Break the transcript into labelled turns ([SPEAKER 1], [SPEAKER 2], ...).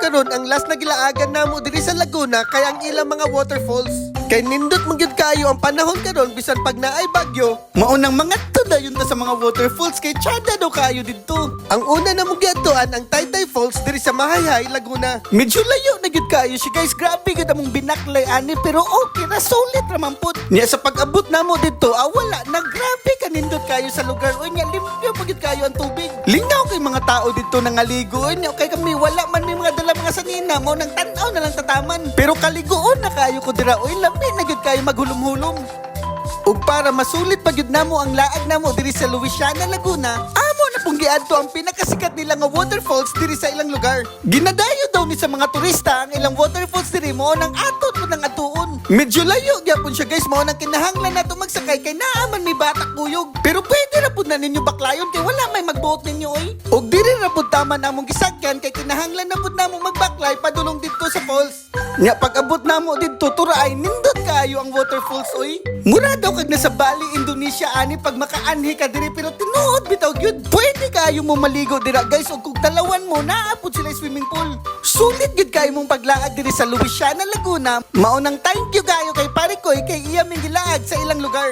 [SPEAKER 1] karon ang last na gilaagan namo diri sa Laguna kay ang ilang mga waterfalls. Kay nindot man gyud kayo ang panahon karon bisan pag naay bagyo. Maunang mga tudayon ta sa mga waterfalls kay tsada daw kayo didto. Ang una na mo giadtoan ang Taytay Falls diri sa Mahayhay, Laguna. Medyo layo na gyud kayo si guys, grabe gyud among binaklay ani pero okay na solid ra man pud. Nya sa pag-abot namo didto, wala na grabe ka nindot kayo sa lugar. O nya limpyo pa gyud kayo ang tubig. Lingaw kay mga tao didto nangaligo. Nya kay kami wala man may mga dala mga sanina mo nang tan-aw na lang tataman. Pero kaligoon na kayo ko dira. Oy lami na gyud kayo maghulom-hulom. Ug para masulit pa gyud namo ang laag namo diri sa Luisiana, Laguna, amo na pong giadto ang pinakasikat nila nga waterfalls diri sa ilang lugar. Ginadayo daw ni sa mga turista ang ilang waterfalls diri mo nang atot mo nang atuon. Medyo layo gyapon siya guys, mao nang kinahanglan nato magsakay kay naaman may batak kuyog. Pero pwede ra pud na ninyo baklayon kay wala may magbuot ninyo oy. Ug diri ra pud tama namong gisakyan kay kinahanglan na pud namo magbaklay padulong didto sa falls. Nya pag-abot namo didto turaay nindot kaayo ang waterfalls oy. Mura daw kag nasa Bali, Indonesia ani pag makaanhi ka diri pero tinuod bitaw gyud. Pwede kayo mo maligo dira guys ug kung talawan mo naapod sila swimming pool. Sulit gyud kayo mong paglaag diri sa Luisiana, Laguna. Mao nang thank you kayo kay pare koy kay iya ming gilaag sa ilang lugar.